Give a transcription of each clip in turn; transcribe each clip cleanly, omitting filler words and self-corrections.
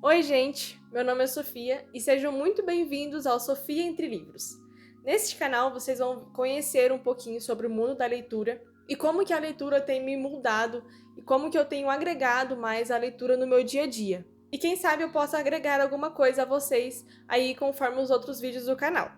Oi, gente! Meu nome é Sofia e sejam muito bem-vindos ao Sofia Entre Livros. Neste canal vocês vão conhecer um pouquinho sobre o mundo da leitura e como que a leitura tem me moldado e como que eu tenho agregado mais a leitura no meu dia a dia. E quem sabe eu possa agregar alguma coisa a vocês aí conforme os outros vídeos do canal.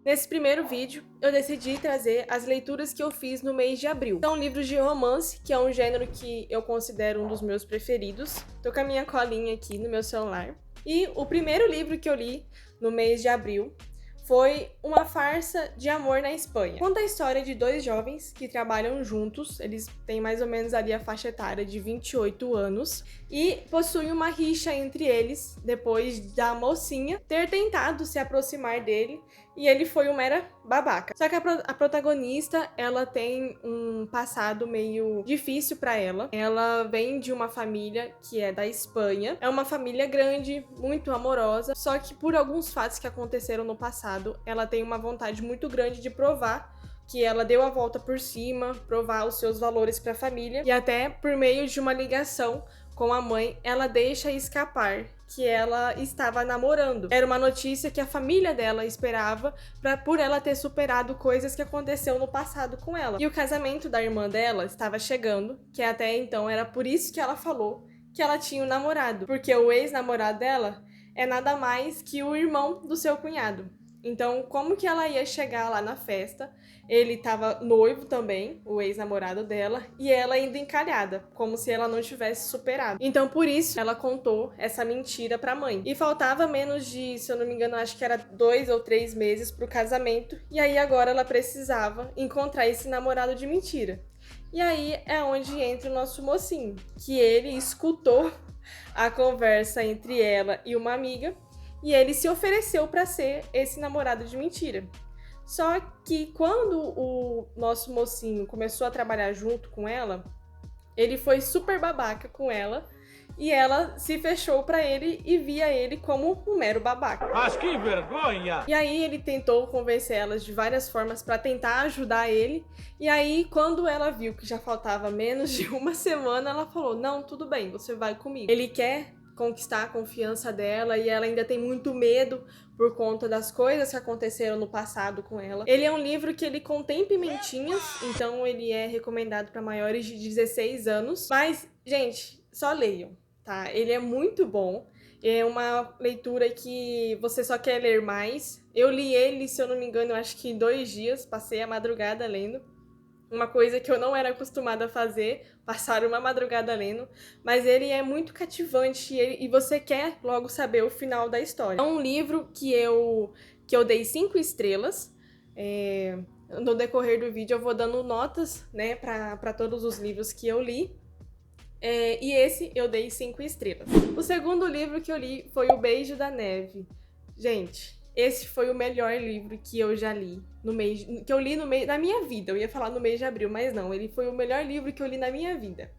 Nesse primeiro vídeo, eu decidi trazer as leituras que eu fiz no mês de abril. São livros de romance, que é um gênero que eu considero um dos meus preferidos. Tô com a minha colinha aqui no meu celular. E o primeiro livro que eu li no mês de abril foi Uma Farsa de Amor na Espanha. Conta a história de dois jovens que trabalham juntos, eles têm mais ou menos ali a faixa etária de 28 anos, e possuem uma rixa entre eles, depois da mocinha ter tentado se aproximar dele, e ele foi um mera babaca. Só que a protagonista, ela tem um passado meio difícil pra ela. Ela vem de uma família que é da Espanha. É uma família grande, muito amorosa, só que por alguns fatos que aconteceram no passado, ela tem uma vontade muito grande de provar que ela deu a volta por cima, provar os seus valores para a família, e até por meio de uma ligação com a mãe, ela deixa escapar que ela estava namorando. Era uma notícia que a família dela esperava por ela ter superado coisas que aconteceu no passado com ela. E o casamento da irmã dela estava chegando, que até então era por isso que ela falou que ela tinha um namorado, porque o ex-namorado dela é nada mais que o irmão do seu cunhado. Então, como que ela ia chegar lá na festa? Ele estava noivo também, o ex-namorado dela, e ela ainda encalhada, como se ela não tivesse superado. Então, por isso, ela contou essa mentira pra mãe. E faltava menos de, se eu não me engano, acho que era 2 ou 3 meses pro casamento, e aí agora ela precisava encontrar esse namorado de mentira. E aí é onde entra o nosso mocinho, que ele escutou a conversa entre ela e uma amiga, e ele se ofereceu para ser esse namorado de mentira. Só que quando o nosso mocinho começou a trabalhar junto com ela, ele foi super babaca com ela e ela se fechou para ele e via ele como um mero babaca. Mas que vergonha! E aí ele tentou convencer elas de várias formas para tentar ajudar ele. E aí quando ela viu que já faltava menos de uma semana, ela falou: "Não, tudo bem, você vai comigo". Ele quer conquistar a confiança dela e ela ainda tem muito medo por conta das coisas que aconteceram no passado com ela. Ele é um livro que ele contém pimentinhas, então ele é recomendado para maiores de 16 anos. Mas, gente, só leiam, tá? Ele é muito bom. É uma leitura que você só quer ler mais. Eu li ele, se eu não me engano, acho que em 2 dias, passei a madrugada lendo. Uma coisa que eu não era acostumada a fazer, passar uma madrugada lendo, mas ele é muito cativante e você quer logo saber o final da história. É um livro que eu dei 5 estrelas. No decorrer do vídeo eu vou dando notas, né, para todos os livros que eu li. E esse eu dei 5 estrelas. O segundo livro que eu li foi O Beijo da Neve. Gente, esse foi o melhor livro que eu já li na minha vida. Eu ia falar no mês de abril, mas não. Ele foi o melhor livro que eu li na minha vida.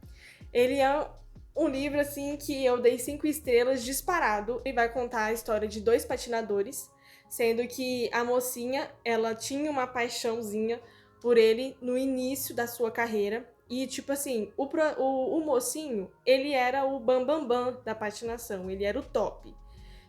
Ele é um livro, assim, que eu dei 5 estrelas disparado. Ele vai contar a história de 2 patinadores, sendo que a mocinha, ela tinha uma paixãozinha por ele no início da sua carreira. E, tipo assim, o mocinho, ele era o bambambam da patinação, ele era o top.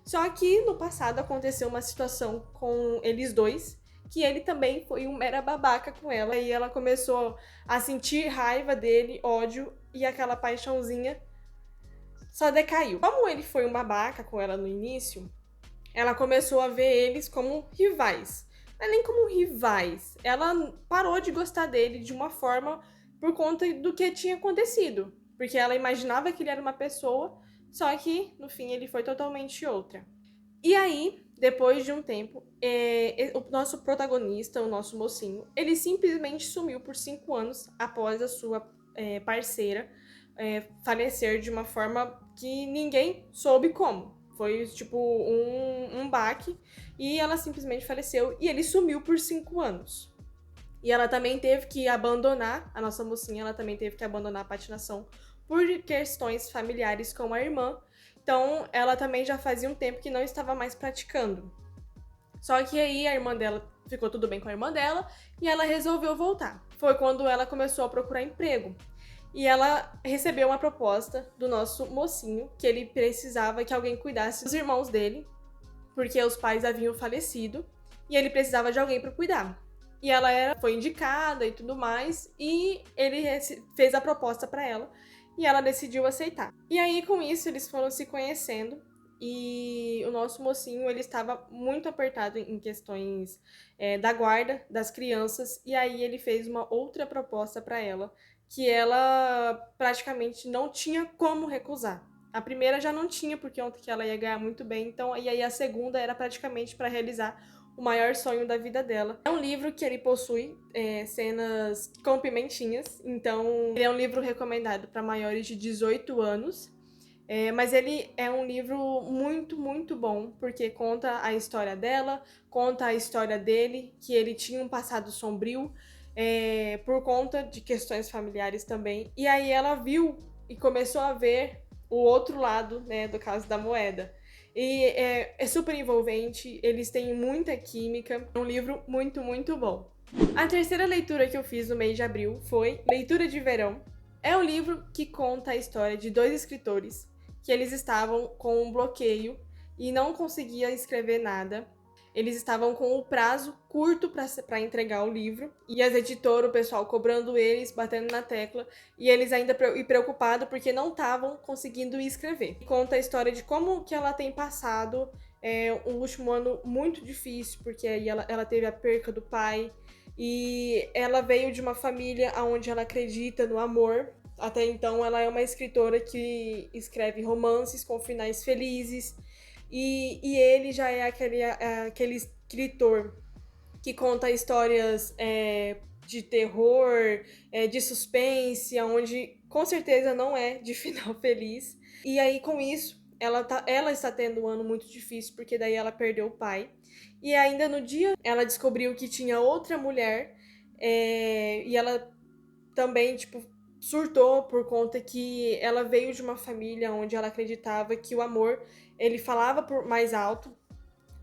Só que no passado aconteceu uma situação com eles dois, que ele também foi um mera babaca com ela, e ela começou a sentir raiva dele, ódio, e aquela paixãozinha só decaiu. Como ele foi um babaca com ela no início, ela começou a ver eles como rivais. Não é nem como rivais, ela parou de gostar dele de uma forma por conta do que tinha acontecido, porque ela imaginava que ele era uma pessoa, só que no fim ele foi totalmente outra. E aí, depois de um tempo, o nosso protagonista, o nosso mocinho, ele simplesmente sumiu por 5 anos após a sua parceira falecer de uma forma que ninguém soube como. Foi tipo um baque e ela simplesmente faleceu e ele sumiu por 5 anos. E ela também teve que abandonar, a nossa mocinha, ela também teve que abandonar a patinação por questões familiares com a irmã. Então, ela também já fazia um tempo que não estava mais praticando. Só que aí a irmã dela, ficou tudo bem com a irmã dela, e ela resolveu voltar. Foi quando ela começou a procurar emprego. E ela recebeu uma proposta do nosso mocinho, que ele precisava que alguém cuidasse dos irmãos dele, porque os pais haviam falecido, e ele precisava de alguém para cuidar. E foi indicada e tudo mais, e ele fez a proposta para ela, e ela decidiu aceitar. E aí, com isso, eles foram se conhecendo, e o nosso mocinho, ele estava muito apertado em questões da guarda das crianças, e aí ele fez uma outra proposta para ela, que ela praticamente não tinha como recusar. A primeira já não tinha, porque ontem que ela ia ganhar muito bem, então, e aí a segunda era praticamente para realizar o maior sonho da vida dela. É um livro que ele possui cenas com pimentinhas, então ele é um livro recomendado para maiores de 18 anos, mas ele é um livro muito, muito bom, porque conta a história dela, conta a história dele, que ele tinha um passado sombrio, por conta de questões familiares também. E aí ela viu e começou a ver o outro lado, né, do caso da moeda. E é super envolvente, eles têm muita química, é um livro muito, muito bom. A terceira leitura que eu fiz no mês de abril foi Leitura de Verão. É um livro que conta a história de dois escritores que eles estavam com um bloqueio e não conseguiam escrever nada. Eles estavam com o prazo curto para entregar o livro, e as editoras, o pessoal cobrando eles, batendo na tecla, e eles ainda preocupados porque não estavam conseguindo escrever. Conta a história de como que ela tem passado um último ano muito difícil, porque aí ela teve a perca do pai, e ela veio de uma família onde ela acredita no amor. Até então, ela é uma escritora que escreve romances com finais felizes, e ele já é aquele escritor que conta histórias de terror, de suspense, onde com certeza não é de final feliz. E aí, com isso, ela está tendo um ano muito difícil, porque daí ela perdeu o pai. E ainda no dia, ela descobriu que tinha outra mulher, e ela também, tipo, surtou por conta que ela veio de uma família onde ela acreditava que o amor, ele falava por mais alto.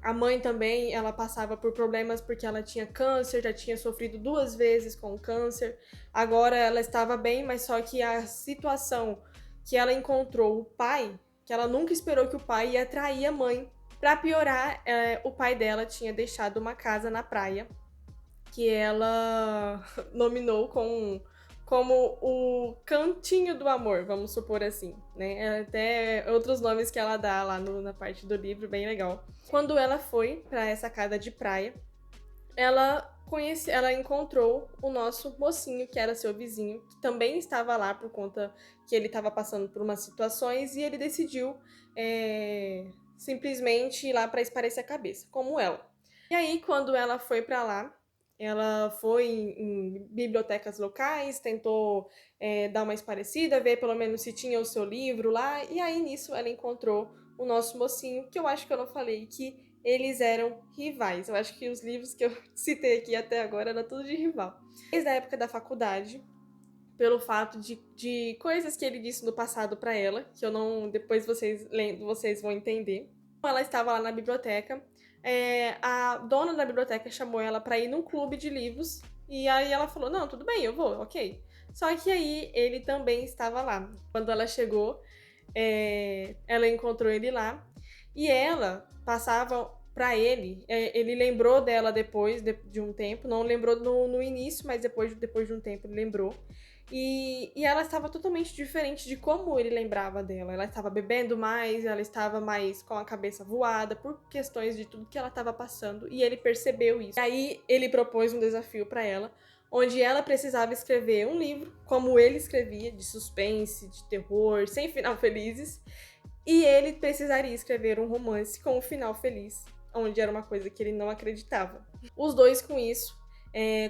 A mãe também, ela passava por problemas porque ela tinha câncer, já tinha sofrido 2 vezes com câncer. Agora ela estava bem, mas só que a situação que ela encontrou o pai, que ela nunca esperou que o pai ia trair a mãe. Para piorar, o pai dela tinha deixado uma casa na praia que ela nominou como o cantinho do amor, vamos supor assim, né? Até outros nomes que ela dá lá na parte do livro, bem legal. Quando ela foi para essa casa de praia, ela encontrou o nosso mocinho, que era seu vizinho, que também estava lá por conta que ele estava passando por umas situações, e ele decidiu simplesmente ir lá para espairecer a cabeça, como ela. E aí, quando ela foi para lá, ela foi em bibliotecas locais, tentou dar uma esparecida, ver pelo menos se tinha o seu livro lá, e aí nisso ela encontrou o nosso mocinho, que eu acho que eu não falei, que eles eram rivais. Eu acho que os livros que eu citei aqui até agora eram tudo de rival. Desde a época da faculdade, pelo fato de coisas que ele disse no passado para ela, que eu não. Depois vocês lendo, vocês vão entender. Ela estava lá na biblioteca, a dona da biblioteca chamou ela para ir num clube de livros, e aí ela falou: Não, tudo bem, eu vou, ok. Só que aí ele também estava lá. Quando ela chegou, ela encontrou ele lá, e ela passava para ele, ele lembrou dela depois de um tempo, não lembrou no início, mas depois de um tempo ele lembrou. E ela estava totalmente diferente de como ele lembrava dela. Ela estava bebendo mais, ela estava mais com a cabeça voada por questões de tudo que ela estava passando. E ele percebeu isso. E aí ele propôs um desafio para ela, onde ela precisava escrever um livro, como ele escrevia, de suspense, de terror, sem final felizes. E ele precisaria escrever um romance com um final feliz, onde era uma coisa que ele não acreditava. Os dois, com isso,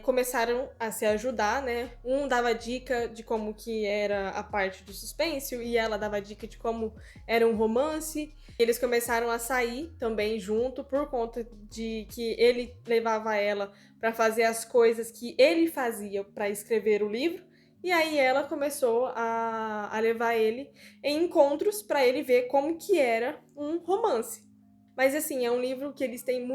começaram a se ajudar, né? Um dava dica de como que era a parte do suspense, e ela dava dica de como era um romance. Eles começaram a sair também junto, por conta de que ele levava ela para fazer as coisas que ele fazia para escrever o livro. E aí ela começou a levar ele em encontros para ele ver como que era um romance. Mas assim, é um livro que eles têm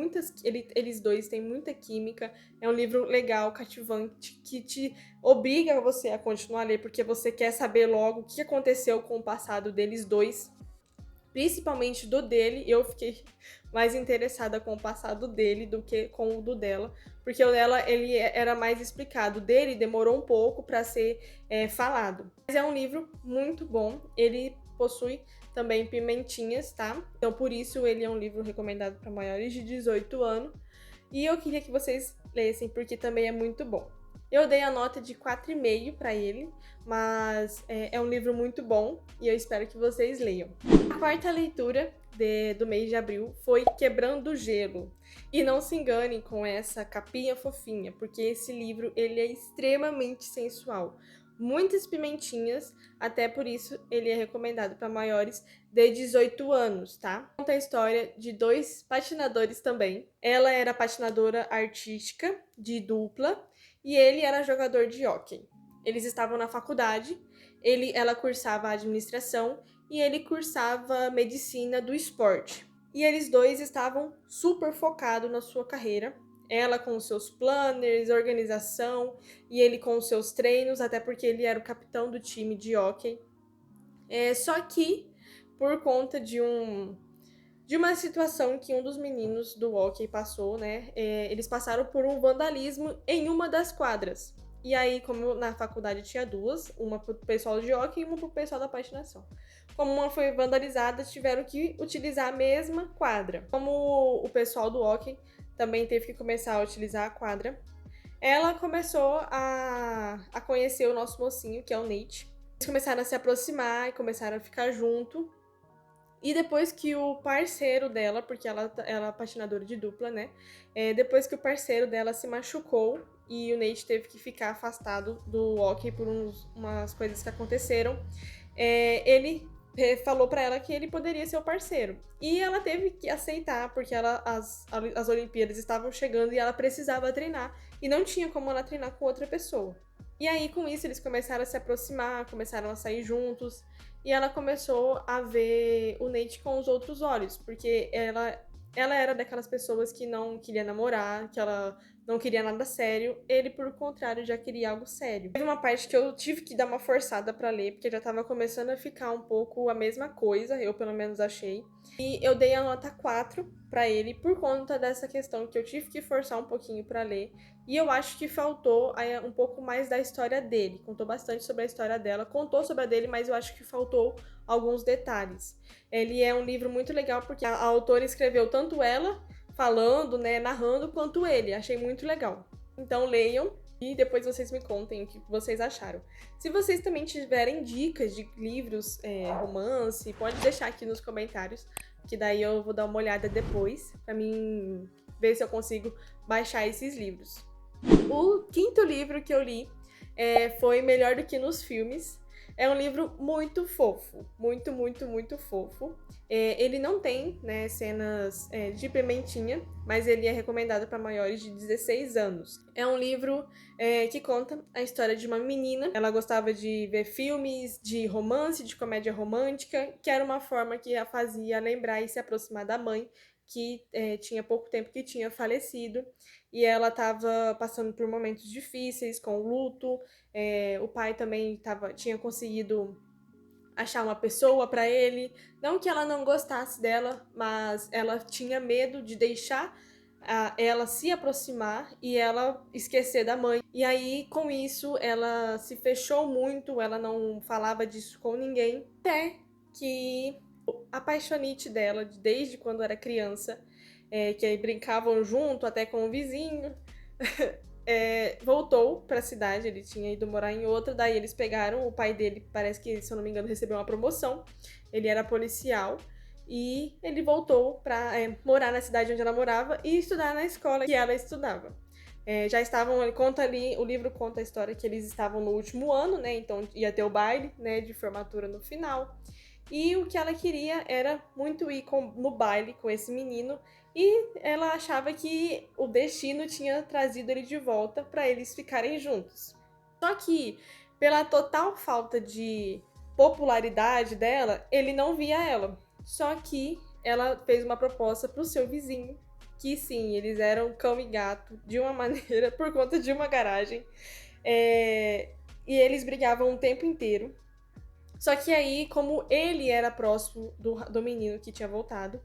eles dois têm muita química, é um livro legal, cativante, que te obriga você a continuar a ler, porque você quer saber logo o que aconteceu com o passado deles dois, principalmente do dele. Eu fiquei mais interessada com o passado dele do que com o do dela, porque o dela ele era mais explicado, o dele demorou um pouco para ser falado. Mas é um livro muito bom, ele possui também pimentinhas, tá? Então por isso ele é um livro recomendado para maiores de 18 anos, e eu queria que vocês lessem porque também é muito bom. Eu dei a nota de 4,5 para ele, mas é um livro muito bom e eu espero que vocês leiam. A quarta leitura do mês de abril foi Quebrando o Gelo. E não se enganem com essa capinha fofinha, porque esse livro ele é extremamente sensual. Muitas pimentinhas, até por isso ele é recomendado para maiores de 18 anos, tá? Conta a história de dois patinadores também. Ela era patinadora artística de dupla e ele era jogador de hóquei. Eles estavam na faculdade, ela cursava administração e ele cursava medicina do esporte. E eles dois estavam super focados na sua carreira. Ela com os seus planners, organização, e ele com os seus treinos, até porque ele era o capitão do time de hóquei. Só que, por conta de uma situação que um dos meninos do hóquei passou, né? Eles passaram por um vandalismo em uma das quadras. E aí, como na faculdade tinha duas, uma pro pessoal de hóquei e uma pro pessoal da patinação. Como uma foi vandalizada, tiveram que utilizar a mesma quadra. Como o pessoal do hóquei também teve que começar a utilizar a quadra, ela começou a conhecer o nosso mocinho, que é o Nate. Eles começaram a se aproximar e começaram a ficar junto. E depois que o parceiro dela, porque ela é patinadora de dupla, né? Depois que o parceiro dela se machucou e o Nate teve que ficar afastado do hóquei por umas coisas que aconteceram, ele falou pra ela que ele poderia ser o parceiro. E ela teve que aceitar, porque as Olimpíadas estavam chegando e ela precisava treinar. E não tinha como ela treinar com outra pessoa. E aí, com isso, eles começaram a se aproximar, começaram a sair juntos. E ela começou a ver o Nate com os outros olhos, porque ela era daquelas pessoas que não queria namorar, que ela não queria nada sério. Ele, por contrário, já queria algo sério. Teve uma parte que eu tive que dar uma forçada pra ler, porque já tava começando a ficar um pouco a mesma coisa, eu pelo menos achei. E eu dei a nota 4 pra ele por conta dessa questão que eu tive que forçar um pouquinho pra ler. E eu acho que faltou um pouco mais da história dele. Contou bastante sobre a história dela, contou sobre a dele, mas eu acho que faltou alguns detalhes. Ele é um livro muito legal porque a autora escreveu tanto ela falando, né, narrando, quanto ele. Achei muito legal. Então leiam e depois vocês me contem o que vocês acharam. Se vocês também tiverem dicas de livros, romance, pode deixar aqui nos comentários, que daí eu vou dar uma olhada depois, pra mim ver se eu consigo baixar esses livros. O quinto livro que eu li foi Melhor do que nos Filmes. É um livro muito fofo, muito, muito, muito fofo. Ele não tem, né, cenas de pimentinha, mas ele é recomendado para maiores de 16 anos. É um livro que conta a história de uma menina. Ela gostava de ver filmes de romance, de comédia romântica, que era uma forma que a fazia lembrar e se aproximar da mãe, que tinha pouco tempo que tinha falecido, e ela estava passando por momentos difíceis com o luto. O pai também tinha conseguido achar uma pessoa para ele, não que ela não gostasse dela, mas ela tinha medo de deixar ela se aproximar e ela esquecer da mãe. E aí, com isso, ela se fechou muito, ela não falava disso com ninguém, até que a paixonite dela, desde quando era criança, que aí brincavam junto, até com o vizinho, voltou pra cidade. Ele tinha ido morar em outra, daí eles pegaram, o pai dele, parece que, se eu não me engano, recebeu uma promoção, ele era policial, e ele voltou pra morar na cidade onde ela morava e estudar na escola que ela estudava. Já estavam, ele conta ali, o livro conta a história que eles estavam no último ano, né, então ia ter o baile, né, de formatura no final. E o que ela queria era muito ir no baile com esse menino, e ela achava que o destino tinha trazido ele de volta para eles ficarem juntos. Só que, pela total falta de popularidade dela, ele não via ela. Só que ela fez uma proposta pro seu vizinho, que sim, eles eram cão e gato de uma maneira por conta de uma garagem. E eles brigavam o tempo inteiro. Só que aí, como ele era próximo do menino que tinha voltado,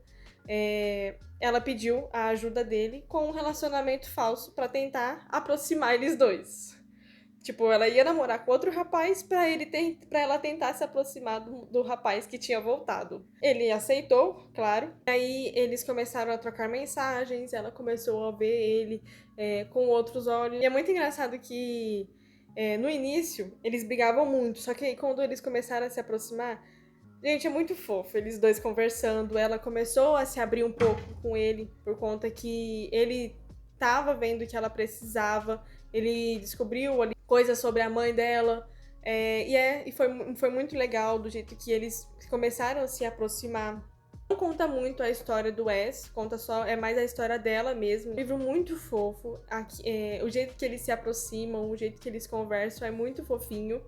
ela pediu a ajuda dele com um relacionamento falso pra tentar aproximar eles dois. Tipo, ela ia namorar com outro rapaz pra ela tentar se aproximar do rapaz que tinha voltado. Ele aceitou, claro. Aí eles começaram a trocar mensagens, ela começou a ver ele com outros olhos. E é muito engraçado que no início eles brigavam muito, só que aí quando eles começaram a se aproximar, gente, é muito fofo, eles dois conversando. Ela começou a se abrir um pouco com ele por conta que ele tava vendo que ela precisava. Ele descobriu ali coisas sobre a mãe dela. E foi muito legal do jeito que eles começaram a se aproximar. Não conta muito a história do Wes, é mais a história dela mesmo. Um livro muito fofo. O jeito que eles se aproximam, o jeito que eles conversam é muito fofinho.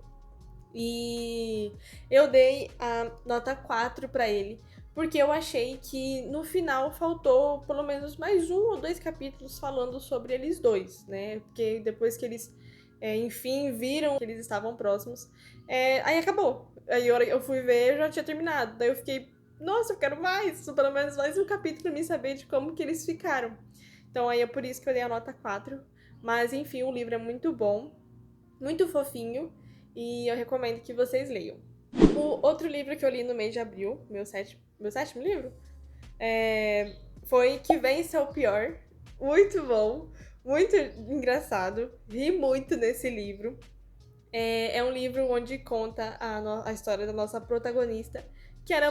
E eu dei a nota 4 pra ele, porque eu achei que no final faltou pelo menos mais 1 ou 2 capítulos falando sobre eles dois, né? Porque depois que eles, enfim, viram que eles estavam próximos, aí acabou. Aí eu fui ver, já tinha terminado. Daí eu fiquei, nossa, eu quero mais, pelo menos mais um capítulo pra mim saber de como que eles ficaram. Então aí é por isso que eu dei a nota 4. Mas enfim, o livro é muito bom, muito fofinho. E eu recomendo que vocês leiam. O outro livro que eu li no mês de abril, meu sétimo livro, foi Que Vença o Pior. Muito bom, muito engraçado. Ri muito nesse livro. É um livro onde conta a história da nossa protagonista, que ela é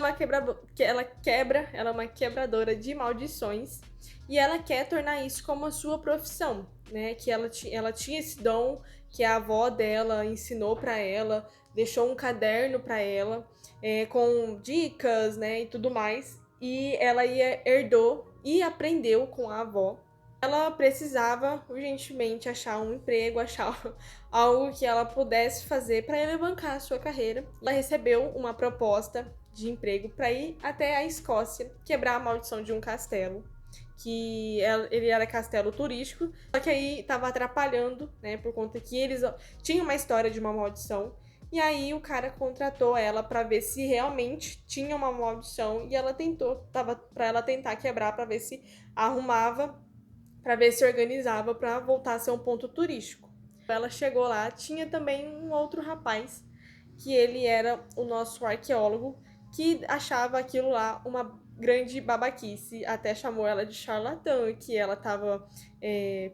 uma quebradora de maldições e ela quer tornar isso como a sua profissão, né? Que ela tinha esse dom que a avó dela ensinou pra ela, deixou um caderno pra ela com dicas, né, e tudo mais. E ela herdou e aprendeu com a avó. Ela precisava urgentemente achar um emprego, achar algo que ela pudesse fazer para alavancar a sua carreira. Ela recebeu uma proposta de emprego para ir até a Escócia, quebrar a maldição de um castelo, que ele era castelo turístico, só que aí estava atrapalhando, né, por conta que eles tinham uma história de uma maldição. E aí o cara contratou ela para ver se realmente tinha uma maldição e ela tava para ela tentar quebrar para ver se arrumava, para ver se organizava para voltar a ser um ponto turístico. Ela chegou lá, tinha também um outro rapaz, que ele era o nosso arqueólogo, que achava aquilo lá uma grande babaquice, até chamou ela de charlatã, que ela estava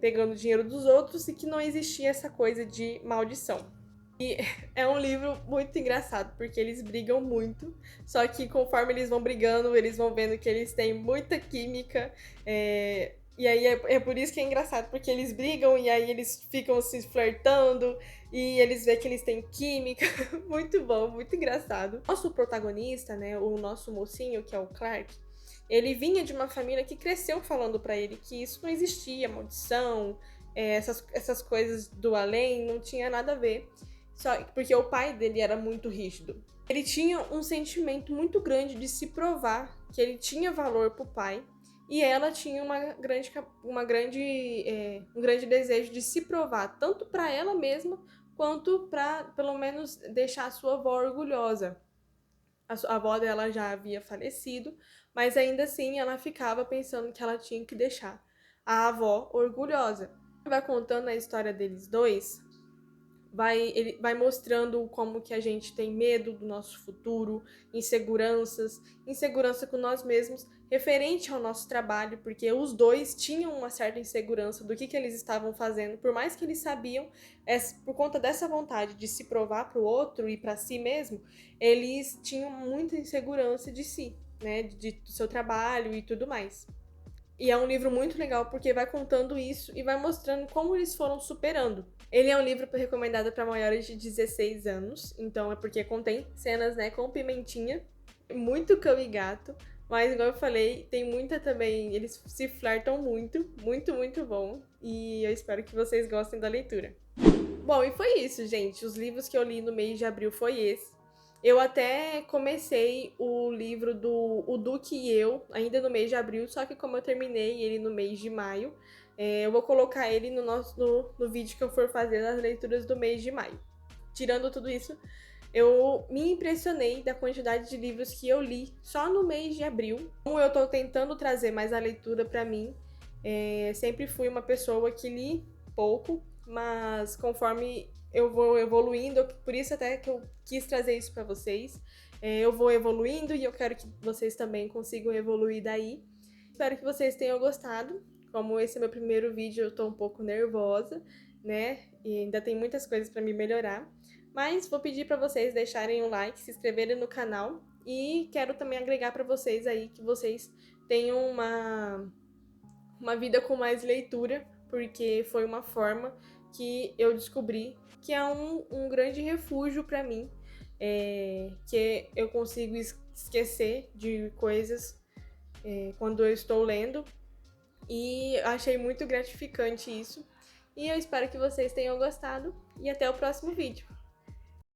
pegando dinheiro dos outros e que não existia essa coisa de maldição. E é um livro muito engraçado, porque eles brigam muito, só que conforme eles vão brigando, eles vão vendo que eles têm muita química, e aí é por isso que é engraçado, porque eles brigam e aí eles ficam se flertando e eles veem que eles têm química. Muito bom, muito engraçado. Nosso protagonista, né, o nosso mocinho, que é o Clark, ele vinha de uma família que cresceu falando pra ele que isso não existia, maldição, essas coisas do além, não tinha nada a ver. Só porque o pai dele era muito rígido. Ele tinha um sentimento muito grande de se provar que ele tinha valor pro pai. E ela tinha um grande desejo de se provar, tanto para ela mesma, quanto para, pelo menos, deixar a sua avó orgulhosa. A avó dela já havia falecido, mas ainda assim ela ficava pensando que ela tinha que deixar a avó orgulhosa. Vai contando a história deles dois, ele vai mostrando como que a gente tem medo do nosso futuro, insegurança com nós mesmos, referente ao nosso trabalho, porque os dois tinham uma certa insegurança do que eles estavam fazendo, por mais que eles sabiam, por conta dessa vontade de se provar para o outro e para si mesmo, eles tinham muita insegurança de si, né, do seu trabalho e tudo mais. E é um livro muito legal porque vai contando isso e vai mostrando como eles foram superando. Ele é um livro recomendado para maiores de 16 anos, então é porque contém cenas, né, com pimentinha, muito cão e gato, mas igual eu falei, tem muita também, eles se flertam muito, muito, muito bom, e eu espero que vocês gostem da leitura. Bom, e foi isso, gente. Os livros que eu li no mês de abril foi esse. Eu até comecei o livro do O Duque e Eu, ainda no mês de abril, só que como eu terminei ele no mês de maio, eu vou colocar ele no vídeo que eu for fazer das leituras do mês de maio. Tirando tudo isso, eu me impressionei da quantidade de livros que eu li só no mês de abril. Como eu tô tentando trazer mais a leitura para mim, sempre fui uma pessoa que li pouco, mas conforme eu vou evoluindo, por isso até que eu quis trazer isso para vocês. Eu vou evoluindo e eu quero que vocês também consigam evoluir daí. Espero que vocês tenham gostado. Como esse é meu primeiro vídeo, eu tô um pouco nervosa, né? E ainda tem muitas coisas para me melhorar. Mas vou pedir para vocês deixarem um like, se inscreverem no canal e quero também agregar para vocês aí que vocês tenham uma vida com mais leitura, porque foi uma forma que eu descobri que é um grande refúgio para mim, que eu consigo esquecer de coisas quando eu estou lendo, e achei muito gratificante isso. E eu espero que vocês tenham gostado e até o próximo vídeo.